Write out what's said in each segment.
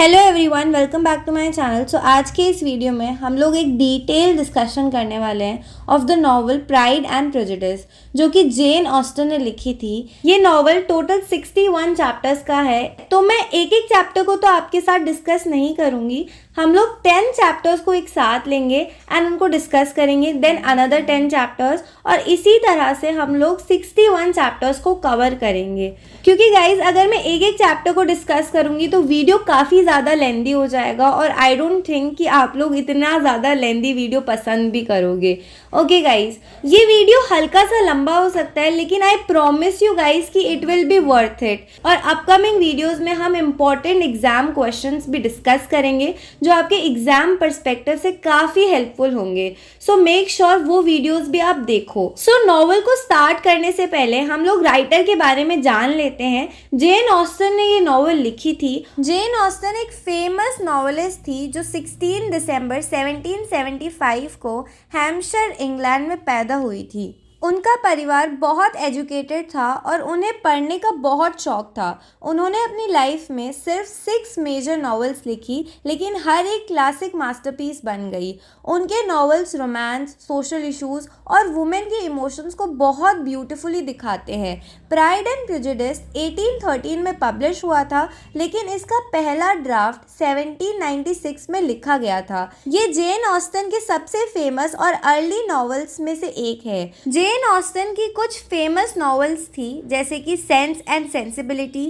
Hello everyone, welcome back to my channel. So आज के इस वीडियो में हम लोग एक डिटेल डिस्कशन करने वाले हैं of the novel pride and prejudice, जो कि जेन ऑस्टन ने लिखी थी। ये नॉवल टोटल 61 चैप्टर्स का है, तो मैं एक एक चैप्टर को तो आपके साथ डिस्कस नहीं करूंगी। हम लोग 10 चैप्टर्स को एक साथ लेंगे एंड उनको डिस्कस करेंगे, देन अनदर 10 चैप्टर्स, और इसी तरह से हम लोग 61 चैप्टर्स को कवर करेंगे। क्योंकि गाइज अगर मैं एक एक चैप्टर को डिस्कस करूंगी तो वीडियो काफ़ी ज़्यादा लेंदी हो जाएगा, और आई डोंट थिंक कि आप लोग इतना ज़्यादा लेंदी वीडियो पसंद भी करोगे। ओके गाइज, ये वीडियो हल्का सा लंबा हो सकता है, लेकिन आई प्रॉमिस यू गाइज कि it will be worth it. और अपकमिंग वीडियोस में हम इम्पॉर्टेंट एग्जाम क्वेश्चंस भी डिस्कस करेंगे, जो आपके एग्जाम पर्सपेक्टिव से काफ़ी हेल्पफुल होंगे। सो मेक श्योर वो वीडियोस भी आप देखो। सो नॉवल को स्टार्ट करने से पहले हम लोग राइटर के बारे में जान लेते हैं। जेन ऑस्टन ने ये नॉवल लिखी थी। जेन ऑस्टन एक फेमस नॉवेलिस्ट थी जो 16 दिसंबर 1775 को हैम्पशायर इंग्लैंड में पैदा हुई थी। उनका परिवार बहुत एजुकेटेड था और उन्हें पढ़ने का बहुत शौक था। उन्होंने अपनी लाइफ में सिर्फ 6 मेजर नॉवेल्स लिखी, लेकिन हर एक क्लासिक मास्टरपीस बन गई। उनके नॉवेल्स रोमांस, सोशल इश्यूज और वुमेन के इमोशंस को बहुत ब्यूटीफुली दिखाते हैं। प्राइड एंड प्रेजुडिस 1813 में पब्लिश हुआ था, लेकिन इसका पहला ड्राफ्ट 1796 में लिखा गया था। ये जेन ऑस्टन के सबसे फेमस और अर्ली नॉवेल्स में से एक है। जेन ऑस्टन की कुछ फेमस नॉवेल्स थी, जैसे कि sense and sensibility,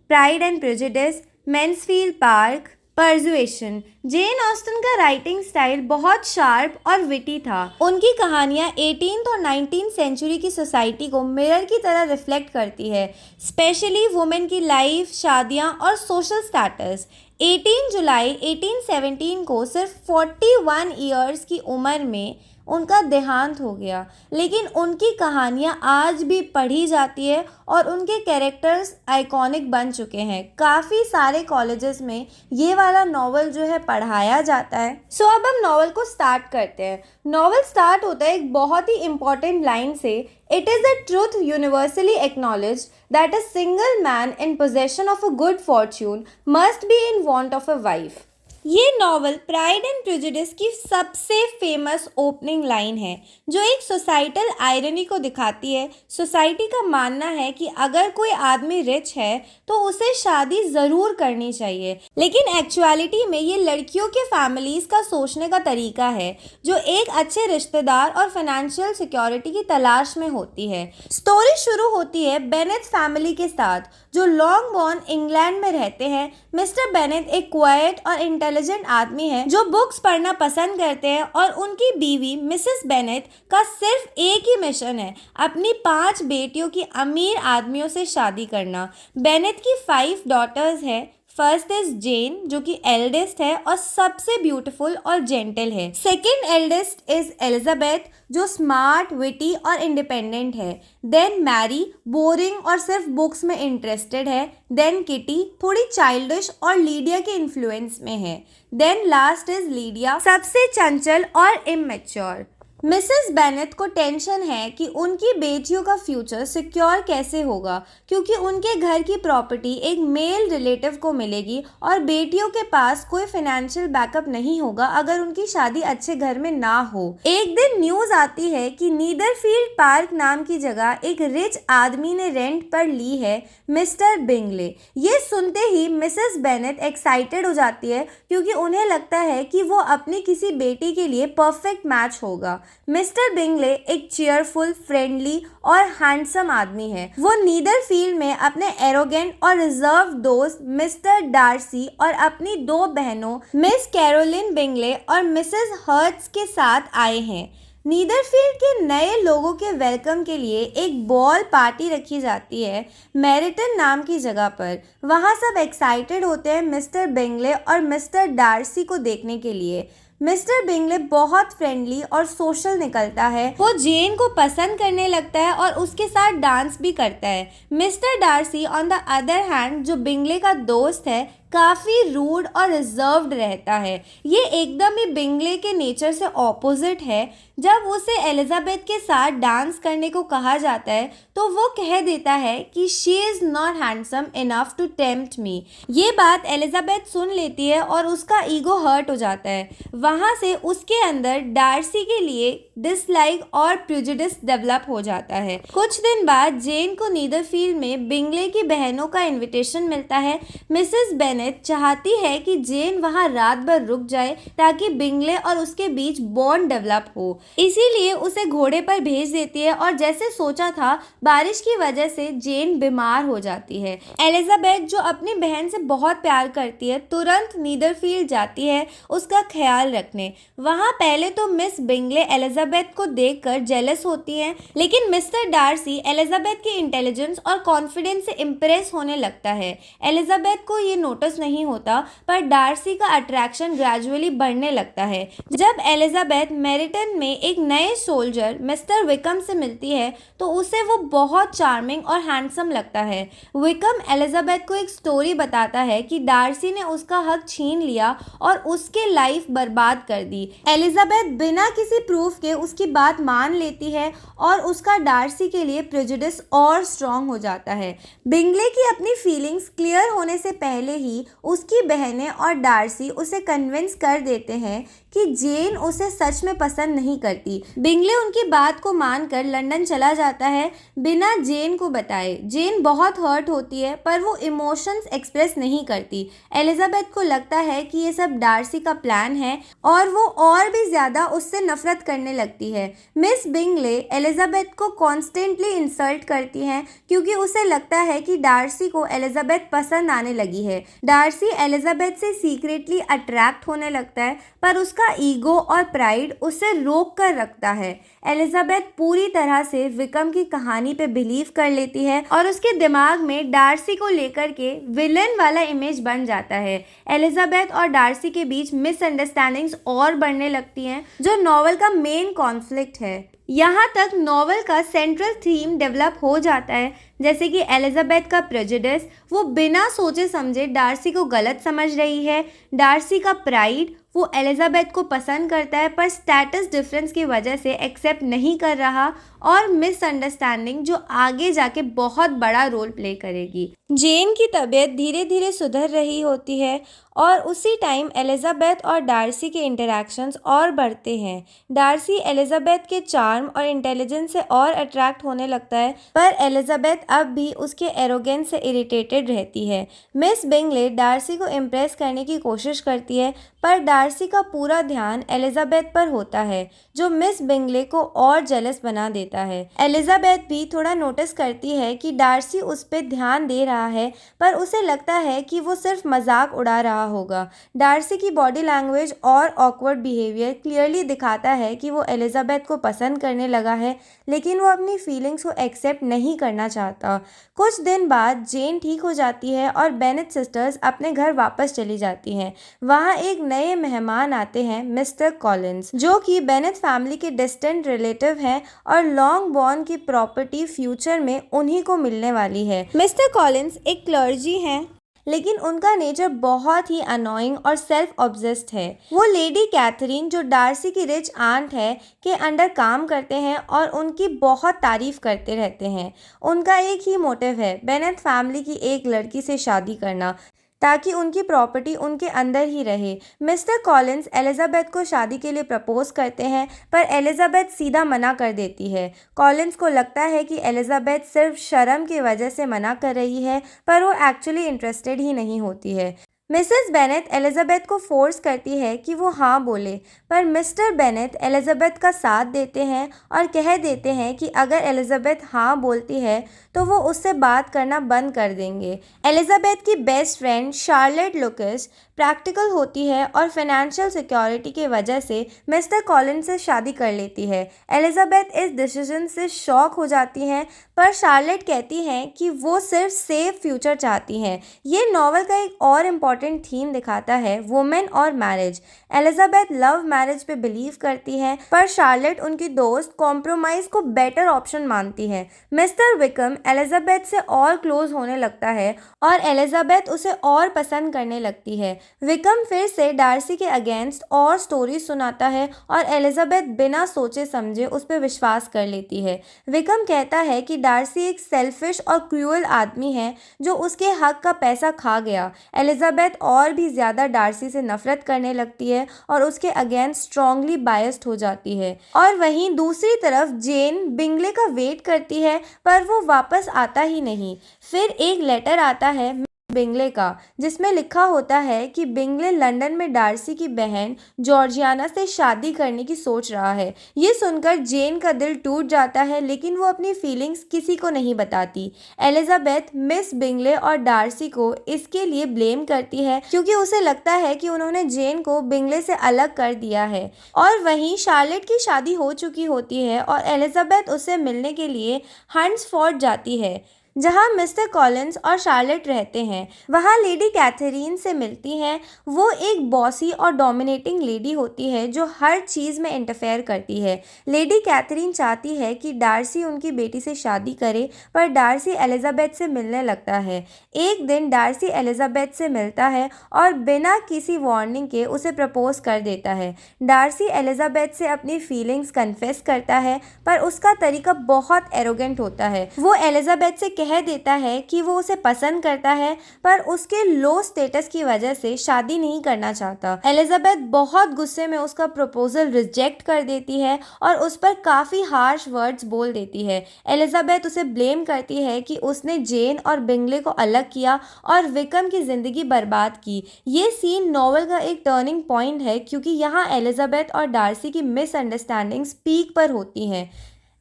pride and prejudice, Mansfield park, persuasion. Jane Austen का राइटिंग स्टाइल बहुत शार्प और विटी था। उनकी कहानियाँ 18th और 19th सेंचुरी की सोसाइटी को मिरर की तरह रिफ्लेक्ट करती है, स्पेशली वुमेन की लाइफ, शादियाँ और सोशल स्टेटस। 18 जुलाई 1817 को सिर्फ 41 ईयर्स की उम्र में उनका देहांत हो गया, लेकिन उनकी कहानियाँ आज भी पढ़ी जाती है और उनके कैरेक्टर्स आइकॉनिक बन चुके हैं। काफ़ी सारे कॉलेजेस में ये वाला नॉवल जो है पढ़ाया जाता है। सो अब हम नॉवल को स्टार्ट करते हैं। नॉवल स्टार्ट होता है एक बहुत ही इंपॉर्टेंट लाइन से। It is the truth universally acknowledged that a single man in possession of a good Fortune must be in want of a wife. ये नॉवल प्राइड एंड प्रेजुडिस की सबसे famous opening line है, जो एक societal irony को दिखाती है। Society का मानना है कि अगर कोई आदमी रिच है तो उसे शादी ज़रूर करनी चाहिए, लेकिन एक्चुअलिटी में ये लड़कियों के फैमिलीज़ का सोचने का तरीका है, जो एक अच्छे रिश्तेदार और फाइनेंशियल सिक्योरिटी की तलाश में होती है। स्टोरी शुरू होती है बेनेट फैमिली के साथ, जो लॉन्गबॉर्न इंग्लैंड में रहते हैं। मिस्टर बेनेट एक क्वाइट और इंटेलिजेंट आदमी है जो बुक्स पढ़ना पसंद करते हैं, और उनकी बीवी मिसेस बेनेट का सिर्फ एक ही मिशन है, अपनी 5 बेटियों की अमीर आदमियों से शादी करना। बेनेट की 5 डॉटर्स है। फर्स्ट इज जेन, जो कि एल्डेस्ट है और सबसे ब्यूटीफुल और जेंटल है। सेकेंड एल्डेस्ट इज एलिजाबेथ, जो स्मार्ट, विटी और इंडिपेंडेंट है। देन मैरी, बोरिंग और सिर्फ बुक्स में इंटरेस्टेड है। देन किटी, थोड़ी चाइल्डिश और लीडिया के इन्फ्लुएंस में है। देन लास्ट इज लीडिया, सबसे चंचल और इमेच्योर। मिसेस बेनेट को टेंशन है कि उनकी बेटियों का फ्यूचर सिक्योर कैसे होगा, क्योंकि उनके घर की प्रॉपर्टी एक मेल रिलेटिव को मिलेगी और बेटियों के पास कोई फाइनेंशियल बैकअप नहीं होगा अगर उनकी शादी अच्छे घर में ना हो। एक दिन न्यूज़ आती है कि नीदरफील्ड पार्क नाम की जगह एक रिच आदमी ने रेंट पर ली है, मिस्टर बिंगले। ये सुनते ही मिसेस बेनेट एक्साइटेड हो जाती है, क्योंकि उन्हें लगता है कि वो अपनी किसी बेटी के लिए परफेक्ट मैच होगा। मिस्टर बिंगले एक चीयरफुल, फ्रेंडली और हैंडसम आदमी है। वो नीदरफील्ड में अपने एरोगेंट और रिजर्व दोस्त मिस्टर डार्सी और अपनी 2 बहनों मिस कैरोलिन बिंगले और मिसेस हर्ट्स के साथ आए हैं। नीदरफील्ड के नए लोगों के वेलकम के लिए एक बॉल पार्टी रखी जाती है मेरिटन नाम की जगह पर। वहाँ सब एक्साइटेड होते हैं मिस्टर बिंगले और मिस्टर डार्सी को देखने के लिए। मिस्टर बिंगले बहुत फ्रेंडली और सोशल निकलता है। वो जेन को पसंद करने लगता है और उसके साथ डांस भी करता है। Mister Darcy on the other hand, जो बिंगले का दोस्त है, काफ़ी रूड और रिजर्व्ड रहता है। ये एकदम ही बिंगले के नेचर से ऑपोजिट है। जब उसे एलिजाबेथ के साथ डांस करने को कहा जाता है तो वो कह देता है कि she is not handsome enough to tempt me. ये बात एलिजाबेथ सुन लेती है और उसका ईगो हर्ट हो जाता है। वहाँ से उसके अंदर डार्सी के लिए डिसलाइक और प्रेजुडिस डेवलप हो जाता है। कुछ दिन बाद जेन को नीदरफील्ड में बिंगले की बहनों का इनविटेशन मिलता है। मिसेस बेनेट चाहती है कि जेन वहाँ रात भर रुक जाए ताकि बिंगले और उसके बीच बॉन्ड डेवलप हो, इसीलिए उसे घोड़े पर भेज देती है और जैसे सोचा था बारिश की वजह से जेन बीमार हो जाती है। एलिजाबेथ जो अपनी बहन से बहुत प्यार करती है तुरंत नीदरफील्ड जाती है उसका ख्याल रखने। वहाँ पहले तो मिस बिंगले एलिजाबेथ को देखकर जेलस होती हैं, लेकिन मिस्टर डार्सी एलिजाबेथ की इंटेलिजेंस और कॉन्फिडेंस से इम्प्रेस होने लगता है। एलिजाबेथ को ये नोटिस नहीं होता पर डार्सी का अट्रैक्शन ग्रेजुअली बढ़ने लगता है। जब एलिजाबेथ मेरिटन में एक नए सोल्जर मिस्टर विकम से मिलती है तो उसे वो बहुत चार्मिंग और हैंडसम लगता है। विकम एलिजाबेथ को एक स्टोरी बताता है कि डार्सी ने उसका हक छीन लिया और उसके लाइफ बर्बाद कर दी। एलिजाबेथ बिना किसी प्रूफ के उसकी बात मान लेती है और उसका डार्सी के लिए प्रेजुडिस और स्ट्रॉन्ग हो जाता है। बिंगले की अपनी फीलिंग्स क्लियर होने से पहले ही उसकी बहनें और डार्सी उसे कन्विंस कर देते हैं कि जेन उसे सच में पसंद नहीं करती। बिंगले उनकी बात को मानकर लंदन चला जाता है बिना जेन को बताए। जेन बहुत हर्ट होती है पर वो इमोशंस एक्सप्रेस नहीं करती। एलिजाबेथ को लगता है कि ये सब डार्सी का प्लान है और वो और भी ज़्यादा उससे नफरत करने लगती है। मिस बिंगले एलिजाबेथ को कॉन्स्टेंटली इंसल्ट करती हैं क्योंकि उसे लगता है कि डार्सी को एलिजाबेथ पसंद आने लगी है। डार्सी एलिजाबेथ से सीक्रेटली अट्रैक्ट होने लगता है पर उसका ईगो और प्राइड उसे रोक कर रखता है। एलिजाबेथ पूरी तरह से विकम की कहानी पे बिलीव कर लेती है और उसके दिमाग में डार्सी को लेकर के विलन वाला इमेज बन जाता है। एलिजाबेथ और डार्सी के बीच मिसअंडरस्टैंडिंग्स और बढ़ने लगती हैं जो नॉवल का मेन कॉन्फ्लिक्ट है। यहाँ तक नॉवल का सेंट्रल थीम डेवलप हो जाता है जैसे कि एलिजाबेथ का प्रेजुडिस, वो बिना सोचे समझे डार्सी को गलत समझ रही है। डार्सी का प्राइड, वो एलिजाबेथ को पसंद करता है पर स्टेटस डिफरेंस की वजह से एक्सेप्ट नहीं कर रहा। और मिसअंडरस्टैंडिंग जो आगे जाके बहुत बड़ा रोल प्ले करेगी। जेन की तबीयत धीरे धीरे सुधर रही होती है और उसी टाइम एलिजाबेथ और डार्सी के इंटरैक्शंस और बढ़ते हैं। डार्सी एलिजाबेथ के चार्म और इंटेलिजेंस से और अट्रैक्ट होने लगता है पर एलिजाबेथ अब भी उसके एरोगेंस से इरिटेटेड रहती है। मिस बिंगले डार्सी को इम्प्रेस करने की कोशिश करती है पर डार्सी का पूरा ध्यान एलिजाबेथ पर होता है जो मिस बिंगले को और जेलस बना देता है। एलिजाबेथ भी थोड़ा नोटिस करती है कि डार्सी उस पर ध्यान दे रहा है पर उसे लगता है कि वो सिर्फ मजाक उड़ा रहा होगा। डार्सी की बॉडी लैंग्वेज और ऑकवर्ड बिहेवियर क्लियरली दिखाता है कि वो एलिजाबेथ को पसंद करने लगा है लेकिन वो अपनी फीलिंग्स को एक्सेप्ट नहीं करना चाहता। कुछ दिन बाद जेन ठीक हो जाती है और बेनेट सिस्टर्स अपने घर वापस चली जाती हैं। वहाँ एक नए मेहमान आते हैं मिस्टर कॉलिंस जो कि बेनेट फैमिली के डिस्टेंट रिलेटिव हैं और लॉन्ग बॉर्न की प्रॉपर्टी फ्यूचर में उन्हीं को मिलने वाली है। मिस्टर कॉलिंस एक क्लर्जी हैं लेकिन उनका नेचर बहुत ही अनोइंग और सेल्फ ऑब्सेस्ड है। वो लेडी कैथरीन जो डार्सी की रिच आंट है के अंडर काम करते हैं और उनकी बहुत तारीफ करते रहते हैं। उनका एक ही मोटिव है बेनेट फैमिली की एक लड़की से शादी करना ताकि उनकी प्रॉपर्टी उनके अंदर ही रहे। मिस्टर कॉलिंस एलिजाबेथ को शादी के लिए प्रपोज करते हैं पर एलिजाबेथ सीधा मना कर देती है। कॉलिंस को लगता है कि एलिजाबेथ सिर्फ शर्म की वजह से मना कर रही है पर वो एक्चुअली इंटरेस्टेड ही नहीं होती है। मिसेस बेनेट एलिजाबेथ को फोर्स करती है कि वो हाँ बोले पर मिस्टर बेनेट एलिजाबेथ का साथ देते हैं और कह देते हैं कि अगर एलिजाबेथ हाँ बोलती है तो वो उससे बात करना बंद कर देंगे। एलिजाबेथ की best friend Charlotte Lucas practical होती है और फाइनेंशियल सिक्योरिटी की वजह से मिस्टर कॉलिंस से शादी कर लेती है। एलिजाबेथ इस डिसीजन से शॉक हो जाती हैं पर शार्लेट कहती हैं कि वो सिर्फ सेफ फ्यूचर चाहती हैं। ये नॉवल का एक और इम्पॉर्टेंट थीम दिखाता है वुमेन और मैरिज। एलिजाबेथ लव मैरिज पे बिलीव करती है, पर शार्लेट उनकी दोस्त कॉम्प्रोमाइज को बेटर ऑप्शन मानती है। मिस्टर विकम एलिजाबेथ से और क्लोज होने लगता है और एलिजाबेथ उसे और पसंद करने लगती है। विकम फिर से डार्सी के अगेंस्ट और स्टोरीज सुनाता है और एलिजाबेथ बिना सोचे समझे उस पर विश्वास कर लेती है। विकम कहता है कि डार्सी एक सेल्फिश और क्रूअल आदमी है जो उसके हक का पैसा खा गया। एलिजाबेथ और भी ज़्यादा डार्सी से नफरत करने लगती है और उसके अगेंस्ट स्ट्रांगली बायस्ड हो जाती है। और वहीं दूसरी तरफ जेन बिंगले का वेट करती है, पर वो वापस आता ही नहीं। फिर एक लेटर आता है बिंगले का, जिसमें लिखा होता है कि बिंगले लंदन में डार्सी की बहन जॉर्जियाना से शादी करने की सोच रहा है। ये सुनकर जेन का दिल टूट जाता है, लेकिन वो अपनी फीलिंग्स किसी को नहीं बताती। एलिजाबेथ मिस बिंगले और डार्सी को इसके लिए ब्लेम करती है, क्योंकि उसे लगता है कि उन्होंने जेन को बिंगले से अलग कर दिया है। और वहीं शार्लेट की शादी हो चुकी होती है और एलिजाबेथ उससे मिलने के लिए हंट्सफोर्ड जाती है, जहां मिस्टर कॉलिंस और शार्लेट रहते हैं। वहां लेडी कैथरीन से मिलती हैं। वो एक बॉसी और डोमिनेटिंग लेडी होती है जो हर चीज़ में इंटरफेयर करती है। लेडी कैथरीन चाहती है कि डार्सी उनकी बेटी से शादी करे, पर डार्सी एलिजाबेथ से मिलने लगता है। एक दिन डार्सी एलिजाबेथ से मिलता है और बिना किसी वार्निंग के उसे प्रपोज कर देता है। डार्सी एलिजाबेथ से अपनी फीलिंग्स कन्फेस करता है, पर उसका तरीका बहुत एरोगेंट होता है। वो एलिजाबेथ से कह देता है कि वो उसे पसंद करता है, पर उसके लो स्टेटस की वजह से शादी नहीं करना चाहता। एलिजाबेथ बहुत गुस्से में उसका प्रपोजल रिजेक्ट कर देती है और उस पर काफ़ी हार्श वर्ड्स बोल देती है। एलिजाबेथ उसे ब्लेम करती है कि उसने जेन और बिंगले को अलग किया और विकम की ज़िंदगी बर्बाद की। ये सीन नॉवल का एक टर्निंग पॉइंट है, क्योंकि यहाँ एलिजाबेथ और डार्सी की मिसअंडरस्टैंडिंग्स पीक पर होती हैं।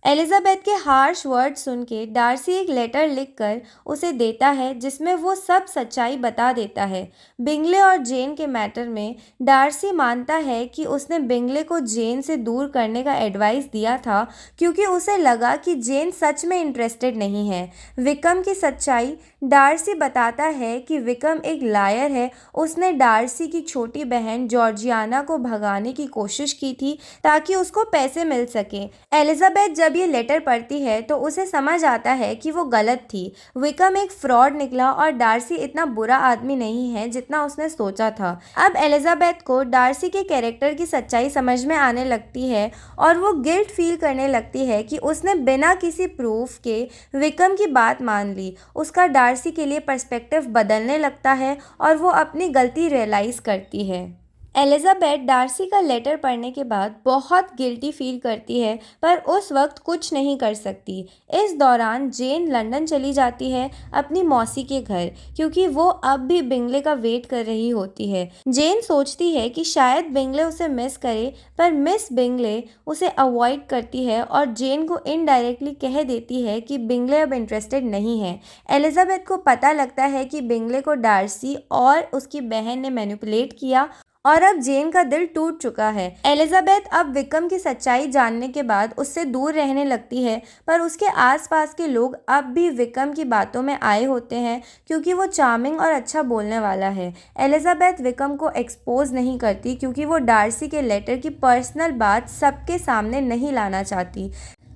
एलिजाबेथ के हार्श वर्ड सुन के डार्सी एक लेटर लिखकर उसे देता है, जिसमें वो सब सच्चाई बता देता है। बिंगले और जेन के मैटर में डार्सी मानता है कि उसने बिंगले को जेन से दूर करने का एडवाइस दिया था, क्योंकि उसे लगा कि जेन सच में इंटरेस्टेड नहीं है। विकम की सच्चाई डार्सी बताता है कि विकम एक लायर है। उसने डार्सी की छोटी बहन जॉर्जियाना को भगाने की कोशिश की थी ताकि उसको पैसे मिल सके। एलिजाबेथ जब ये लेटर पढ़ती है तो उसे समझ आता है कि वो गलत थी। विकम एक फ्रॉड निकला और डार्सी इतना बुरा आदमी नहीं है जितना उसने सोचा था। अब एलिजाबेथ को डार्सी के कैरेक्टर की सच्चाई समझ में आने लगती है और वो गिल्ट फील करने लगती है कि उसने बिना किसी प्रूफ के विकम की बात मान ली। उसका डार्सी के लिए पर्सपेक्टिव बदलने लगता है और वो अपनी गलती रियलाइज करती है। एलिजाबेथ डार्सी का लेटर पढ़ने के बाद बहुत गिल्टी फील करती है, पर उस वक्त कुछ नहीं कर सकती। इस दौरान जेन लंदन चली जाती है अपनी मौसी के घर, क्योंकि वो अब भी बिंगले का वेट कर रही होती है। जेन सोचती है कि शायद बिंगले उसे मिस करे, पर मिस बिंगले उसे अवॉइड करती है और जेन को इनडायरेक्टली कह देती है कि बिंगले अब इंटरेस्टेड नहीं है। एलिजाबेथ को पता लगता है कि बिंगले को डार्सी और उसकी बहन ने मैनिपुलेट किया और अब जेन का दिल टूट चुका है। एलिजाबेथ अब विकम की सच्चाई जानने के बाद उससे दूर रहने लगती है, पर उसके आसपास के लोग अब भी विकम की बातों में आए होते हैं, क्योंकि वो चार्मिंग और अच्छा बोलने वाला है। एलिजाबेथ विकम को एक्सपोज नहीं करती, क्योंकि वो डार्सी के लेटर की पर्सनल बात सबके सामने नहीं लाना चाहती,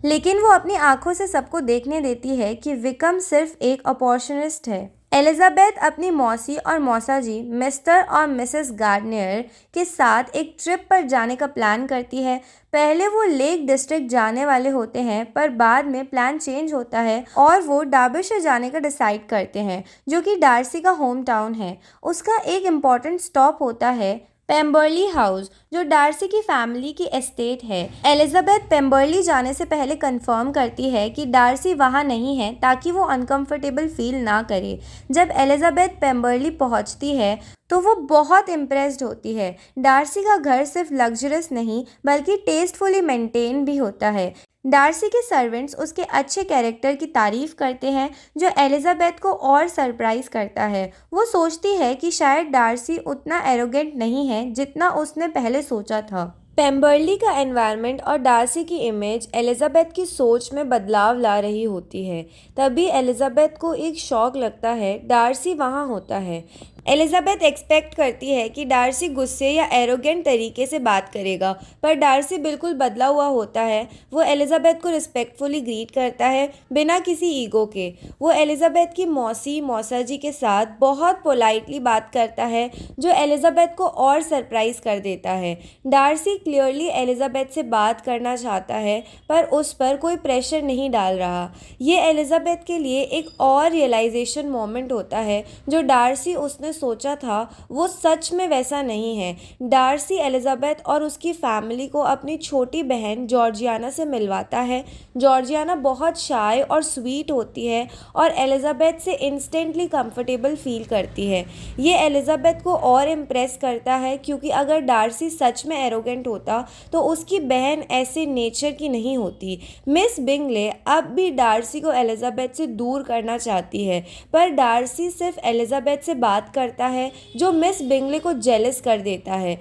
लेकिन वो अपनी आंखों से सबको देखने देती है कि विकम सिर्फ एक अपॉर्चुनिस्ट है। एलिजाबेथ अपनी मौसी और मौसा जी मिस्टर और मिसेस गार्डनियर के साथ एक ट्रिप पर जाने का प्लान करती है। पहले वो लेक डिस्ट्रिक्ट जाने वाले होते हैं, पर बाद में प्लान चेंज होता है और वो डार्बिशायर जाने का डिसाइड करते हैं, जो कि डार्सी का होम टाउन है। उसका एक इम्पॉर्टेंट स्टॉप होता है पेम्बर्ली हाउस, जो डार्सी की फैमिली की एस्टेट है। एलिजाबेथ पेम्बर्ली जाने से पहले कंफर्म करती है कि डार्सी वहाँ नहीं है, ताकि वो अनकंफर्टेबल फील ना करे। जब एलिजाबेथ पेम्बर्ली पहुँचती है तो वो बहुत इम्प्रेस्ड होती है। डार्सी का घर सिर्फ लग्जरियस नहीं बल्कि टेस्टफुली मेंटेन भी होता है। डार्सी के सर्वेंट्स उसके अच्छे कैरेक्टर की तारीफ करते हैं, जो एलिजाबेथ को और सरप्राइज करता है। वो सोचती है कि शायद डार्सी उतना एरोगेंट नहीं है जितना उसने पहले सोचा था। पेम्बर्ली का एनवायरनमेंट और डार्सी की इमेज एलिजाबेथ की सोच में बदलाव ला रही होती है। तभी एलिजाबेथ को एक शॉक लगता है, डार्सी वहाँ होता है। एलिजाबेथ एक्सपेक्ट करती है कि डार्सी गुस्से या एरोगेंट तरीके से बात करेगा, पर डार्सी बिल्कुल बदला हुआ होता है। वो एलिजाबेथ को रिस्पेक्टफुली ग्रीट करता है, बिना किसी ईगो के। वो एलिजाबेथ की मौसी मौसा जी के साथ बहुत पोलाइटली बात करता है, जो एलिजाबेथ को और सरप्राइज कर देता है। डार्सी क्लियरली एलिजाबेथ से बात करना चाहता है, पर उस पर कोई प्रेशर नहीं डाल रहा। ये एलिजाबेथ के लिए एक और रियलाइजेशन मोमेंट होता है। जो डार्सी उसने सोचा था वो सच में वैसा नहीं है। डार्सी एलिजाबेथ और उसकी फैमिली को अपनी छोटी बहन जॉर्जियाना से मिलवाता है। जॉर्जियाना बहुत शाय और स्वीट होती है और एलिजाबेथ से इंस्टेंटली कंफर्टेबल फील करती है। ये एलिजाबेथ को और इम्प्रेस करता है, क्योंकि अगर डार्सी सच में एरोगेंट होता तो उसकी बहन ऐसे नेचर की नहीं होती। मिस बिंगले अब भी डार्सी को एलिजाबेथ से दूर करना चाहती है, पर डार्सी सिर्फ एलिजाबेथ से बात करता है, जो मिस बिंगले को जेलस कर देता है।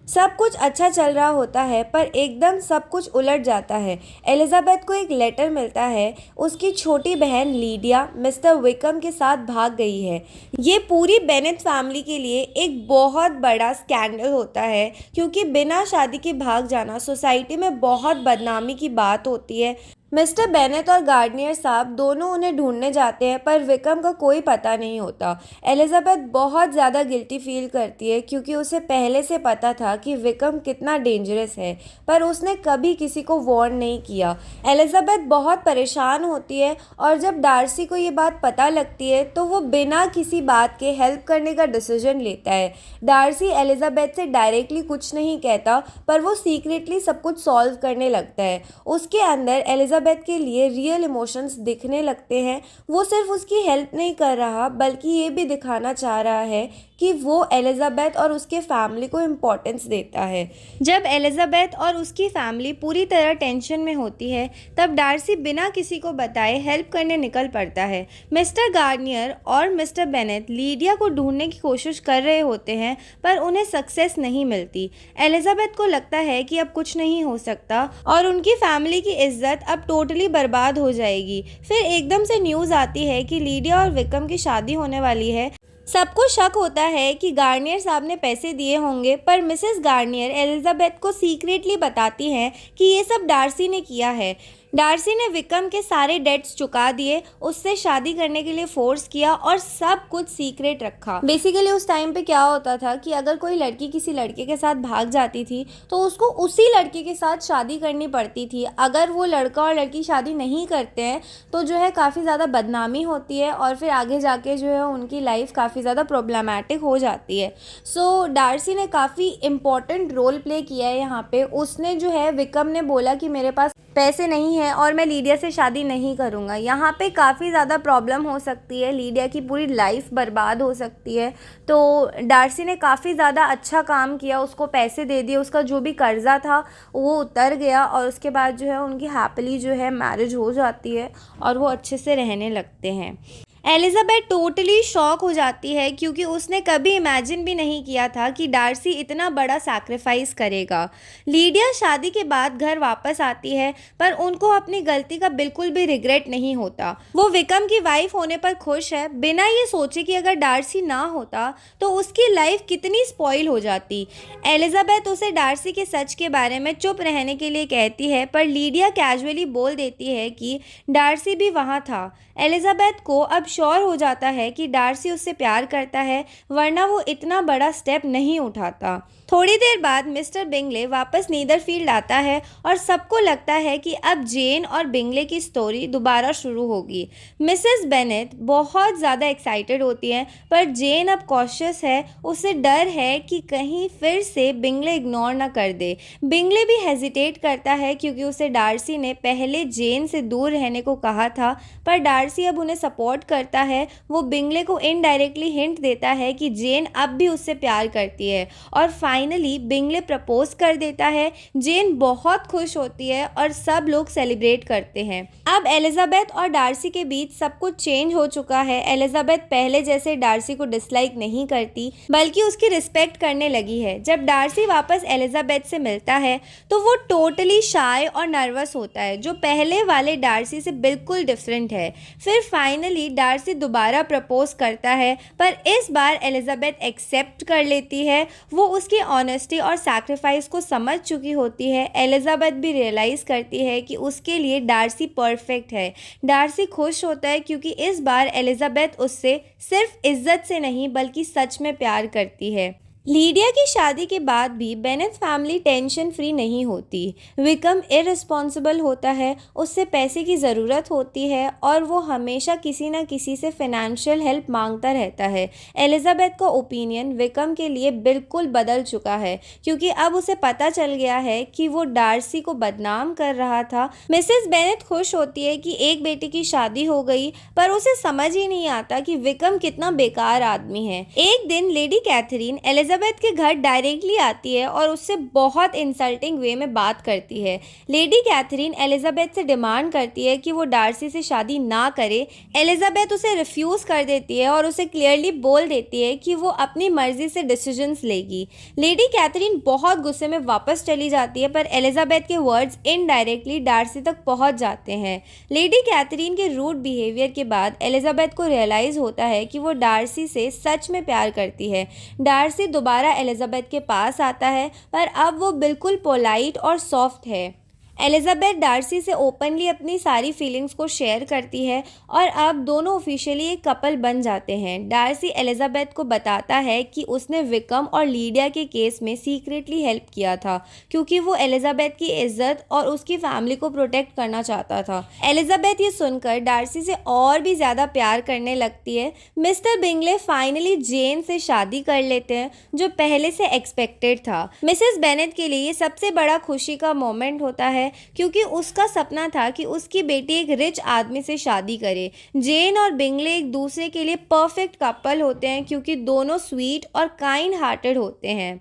सब कुछ अच्छा चल रहा होता है, पर एकदम सब कुछ उलट जाता है। एलिजाबेथ को एक लेटर मिलता है। उसकी छोटी बहन लीडिया मिस्टर विकम के साथ भाग गई है। ये पूरी बेनेट फैमिली के लिए एक बहुत बड़ा स्कैंडल होता है, क्योंकि बिना शादी के भाग जाना सोसाइटी में बहुत बदनामी की बात होती है। मिस्टर बेनेट और गार्डनियर साहब दोनों उन्हें ढूंढने जाते हैं, पर विकम का कोई पता नहीं होता। एलिजाबेथ बहुत ज़्यादा गिल्टी फील करती है, क्योंकि उसे पहले से पता था कि विकम कितना डेंजरस है, पर उसने कभी किसी को वार्न नहीं किया। एलिजाबेथ बहुत परेशान होती है, और जब डार्सी को ये बात पता लगती है तो वो बिना किसी बात के हेल्प करने का डिसीजन लेता है। डार्सी एलिजाबेथ से डायरेक्टली कुछ नहीं कहता, पर वो सीक्रेटली सब कुछ सॉल्व करने लगता है। उसके अंदर एलिजाबेथ के लिए रियल इमोशंस दिखने लगते हैं। वो सिर्फ उसकी हेल्प नहीं कर रहा, बल्कि ये भी दिखाना चाह रहा है कि वो एलिजाबेथ और उसके फैमिली को इम्पोर्टेंस देता है। जब एलिजाबेथ और उसकी फैमिली पूरी तरह टेंशन में होती है, तब डार्सी बिना किसी को बताए हेल्प करने निकल पड़ता है। मिस्टर गार्डनियर और मिस्टर बेनेट लीडिया को ढूंढने की कोशिश कर रहे होते हैं, पर उन्हें सक्सेस नहीं मिलती। एलिजाबेथ को लगता है कि अब कुछ नहीं हो सकता और उनकी फैमिली की इज्जत अब टोटली बर्बाद हो जाएगी। फिर एकदम से न्यूज़ आती है कि लीडिया और विक्रम की शादी होने वाली है। सबको शक होता है कि गार्नियर साहब ने पैसे दिए होंगे, पर मिसेस गार्नियर एलिजाबेथ को सीक्रेटली बताती हैं कि ये सब डार्सी ने किया है। डार्सी ने विक्रम के सारे डेट्स चुका दिए, उससे शादी करने के लिए फोर्स किया और सब कुछ सीक्रेट रखा। बेसिकली उस टाइम पे क्या होता था कि अगर कोई लड़की किसी लड़के के साथ भाग जाती थी तो उसको उसी लड़के के साथ शादी करनी पड़ती थी। अगर वो लड़का और लड़की शादी नहीं करते हैं तो जो है काफ़ी ज़्यादा बदनामी होती है और फिर आगे जाके जो है उनकी लाइफ काफ़ी ज़्यादा प्रॉब्लमैटिक हो जाती है। सो डार्सी ने काफ़ी इम्पॉर्टेंट रोल प्ले किया है यहाँ पे। उसने जो है विक्रम ने बोला कि मेरे पास पैसे नहीं है और मैं लीडिया से शादी नहीं करूँगा। यहाँ पे काफ़ी ज़्यादा प्रॉब्लम हो सकती है, लीडिया की पूरी लाइफ बर्बाद हो सकती है। तो डार्सी ने काफ़ी ज़्यादा अच्छा काम किया, उसको पैसे दे दिए, उसका जो भी कर्जा था वो उतर गया और उसके बाद जो है उनकी हैप्पीली जो है मैरिज हो जाती है और वो अच्छे से रहने लगते हैं। एलिजाबेथ टोटली शॉक हो जाती है, क्योंकि उसने कभी इमेजिन भी नहीं किया था कि डार्सी इतना बड़ा सैक्रिफाइस करेगा। लीडिया शादी के बाद घर वापस आती है, पर उनको अपनी गलती का बिल्कुल भी रिग्रेट नहीं होता। वो विक्रम की वाइफ होने पर खुश है, बिना ये सोचे कि अगर डार्सी ना होता तो उसकी लाइफ कितनी स्पॉइल हो जाती। एलिजाबेथ उसे डार्सी के सच के बारे में चुप रहने के लिए कहती है, पर लीडिया कैजुअली बोल देती है कि डार्सी भी वहाँ था। एलिजाबेथ को अब श्योर हो जाता है कि डार्सी उससे प्यार करता है, वरना वो इतना बड़ा स्टेप नहीं उठाता। थोड़ी देर बाद मिस्टर बिंगले वापस नीदरफील्ड आता है और सबको लगता है कि अब जेन और बिंगले की स्टोरी दोबारा शुरू होगी। मिसेस बेनेट बहुत ज़्यादा एक्साइटेड होती हैं, पर जेन अब कॉशियस है। उसे डर है कि कहीं फिर से बिंगले इग्नोर ना कर दे। बिंगले भी हेजिटेट करता है, क्योंकि उसे डार्सी ने पहले जेन से दूर रहने को कहा था, पर डार्सी अब उन्हें सपोर्ट कर करता है वो बिंगले को इनडायरेक्टली हिंट देता है कि जेन अब भी उससे प्यार करती है और फाइनली बिंगले प्रपोज कर देता है। जेन बहुत खुश होती है और सब लोग सेलिब्रेट करते हैं। अब एलिजाबेथ और डार्सी के बीच सब कुछ चेंज हो चुका है। एलिजाबेथ पहले जैसे डार्सी को डिसलाइक नहीं करती बल्कि उसकी रिस्पेक्ट करने लगी है। जब डार्सी वापस एलिजाबेथ से मिलता है तो वो टोटली शाय और नर्वस होता है, जो पहले वाले डार्सी से बिल्कुल डिफरेंट है। फिर फाइनली डार्सी दोबारा प्रपोज करता है पर इस बार एलिजाबेथ एक्सेप्ट कर लेती है। वो उसकी ऑनेस्टी और सैक्रिफाइस को समझ चुकी होती है। एलिजाबेथ भी रियलाइज़ करती है कि उसके लिए डार्सी परफेक्ट है। डार्सी खुश होता है क्योंकि इस बार एलिजाबेथ उससे सिर्फ इज्जत से नहीं बल्कि सच में प्यार करती है। लीडिया की शादी के बाद भी बेनेट फैमिली टेंशन फ्री नहीं होती। विकम इररिस्पॉन्सिबल होता है, उससे पैसे की ज़रूरत होती है और वो हमेशा किसी न किसी से फाइनेंशियल हेल्प मांगता रहता है। एलिजाबेथ का ओपिनियन विकम के लिए बिल्कुल बदल चुका है क्योंकि अब उसे पता चल गया है कि वो डार्सी को बदनाम कर रहा था। मिसेस बेनेट खुश होती है कि एक बेटी की शादी हो गई पर उसे समझ ही नहीं आता कि विकम कितना बेकार आदमी है। एक दिन लेडी कैथरीन एलिजाबेथ के घर डायरेक्टली आती है और उससे बहुत इंसल्टिंग वे में बात करती है। लेडी कैथरीन एलिजाबेथ से डिमांड करती है कि वो डार्सी से शादी ना करे। एलिजाबेथ उसे रिफ्यूज़ कर देती है और उसे क्लियरली बोल देती है कि वो अपनी मर्जी से डिसीजंस लेगी। लेडी कैथरीन बहुत गुस्से में वापस चली जाती है पर एलिजाबेथ के वर्ड्स इनडायरेक्टली डार्सी तक पहुंच जाते हैं। लेडी कैथरीन के रूड बिहेवियर के बाद एलिजाबेथ को रियलाइज़ होता है कि वो डार्सी से सच में प्यार करती है। डार्सी दोबारा एलिजाबेथ के पास आता है पर अब वो बिल्कुल पोलाइट और सॉफ्ट है। एलिजाबेथ डार्सी से ओपनली अपनी सारी फीलिंग्स को शेयर करती है और अब दोनों ऑफिशियली एक कपल बन जाते हैं। डार्सी एलिजाबेथ को बताता है कि उसने विकम और लीडिया के केस में सीक्रेटली हेल्प किया था क्योंकि वो एलिजाबेथ की इज्जत और उसकी फैमिली को प्रोटेक्ट करना चाहता था। एलिजाबेथ ये सुनकर डार्सी से और भी ज़्यादा प्यार करने लगती है। मिस्टर बिंगले फाइनली जेन से शादी कर लेते हैं जो पहले से एक्सपेक्टेड था। मिसेस बेनेट के लिए ये सबसे बड़ा खुशी का मोमेंट होता है क्योंकि उसका सपना था कि उसकी बेटी एक रिच आदमी से शादी करे। जेन और बिंगले एक दूसरे के लिए परफेक्ट कपल होते हैं क्योंकि दोनों स्वीट और काइंड हार्टेड होते हैं।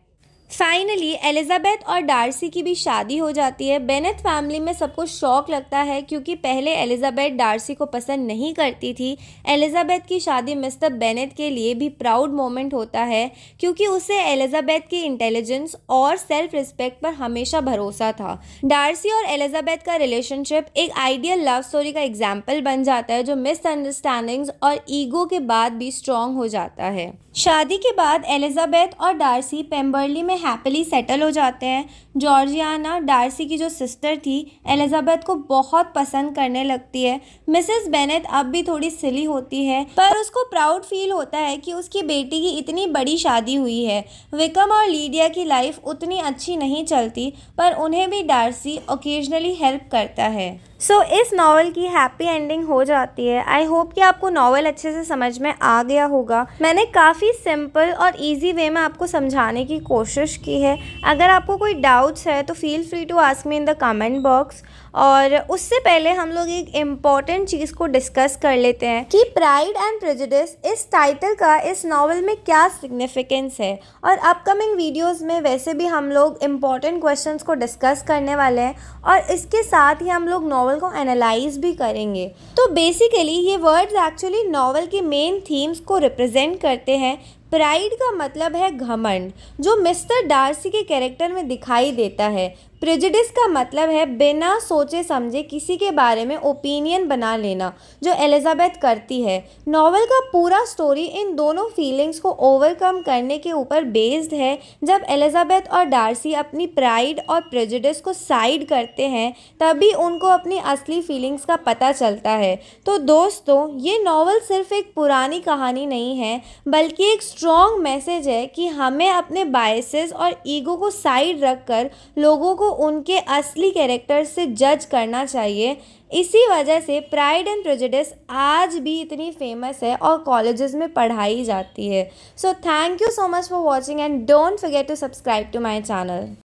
फाइनली एलिजाबेथ और डार्सी की भी शादी हो जाती है। बेनेट फैमिली में सबको शौक लगता है क्योंकि पहले एलिजाबेथ डार्सी को पसंद नहीं करती थी। एलिजाबेथ की शादी मिस्टर बेनेट के लिए भी प्राउड मोमेंट होता है क्योंकि उसे एलिजाबेथ की इंटेलिजेंस और सेल्फ रिस्पेक्ट पर हमेशा भरोसा था। डार्सी और एलिजाबेथ का रिलेशनशिप एक आइडियल लव स्टोरी का एग्जाम्पल बन जाता है जो मिसअंडरस्टैंडिंग्स और ईगो के बाद भी स्ट्रॉन्ग हो जाता है। शादी के बाद एलिजाबेथ और डार्सी पेम्बर्ली में हैप्पीली सेटल हो जाते हैं। जॉर्जियाना डार्सी की जो सिस्टर थी एलिजाबेथ को बहुत पसंद करने लगती है। मिसेस बेनेट अब भी थोड़ी सिली होती है पर उसको प्राउड फील होता है कि उसकी बेटी की इतनी बड़ी शादी हुई है। विकम और लीडिया की लाइफ उतनी अच्छी नहीं चलती पर उन्हें भी डार्सी ओकेजनली हेल्प करता है। इस नॉवल की हैप्पी एंडिंग हो जाती है। आई होप कि आपको नॉवल अच्छे से समझ में आ गया होगा। मैंने काफ़ी सिंपल और इजी वे में आपको समझाने की कोशिश की है। अगर आपको कोई डाउट्स है तो feel free to ask me in the comment box. और उससे पहले हम लोग एक इम्पॉर्टेंट चीज़ को डिस्कस कर लेते हैं कि प्राइड एंड प्रेजुडिस इस टाइटल का इस नॉवल में क्या सिग्निफिकेंस है। और अपकमिंग वीडियोस में वैसे भी हम लोग इम्पॉर्टेंट क्वेश्चंस को डिस्कस करने वाले हैं और इसके साथ ही हम लोग नॉवल को एनालाइज भी करेंगे। तो बेसिकली ये वर्ड्स एक्चुअली नॉवल के मेन थीम्स को रिप्रेजेंट करते हैं। प्राइड का मतलब है घमंड, जो मिस्टर डार्सी के कैरेक्टर में दिखाई देता है। प्रेजुडिस का मतलब है बिना सोचे समझे किसी के बारे में ओपिनियन बना लेना, जो एलिजाबेथ करती है। नॉवल का पूरा स्टोरी इन दोनों फीलिंग्स को ओवरकम करने के ऊपर बेस्ड है। जब एलिजाबेथ और डार्सी अपनी प्राइड और प्रेजुडिस को साइड करते हैं तभी उनको अपनी असली फीलिंग्स का पता चलता है। तो दोस्तों, ये नॉवल सिर्फ एक पुरानी कहानी नहीं है बल्कि एक स्ट्रॉन्ग मैसेज है कि हमें अपने बायसेस और ईगो को साइड रखकर लोगों को उनके असली कैरेक्टर से जज करना चाहिए। इसी वजह से प्राइड एंड प्रेजुडिस आज भी इतनी फेमस है और कॉलेजेस में पढ़ाई जाती है। So thank you so much for watching and don't forget to subscribe to my channel.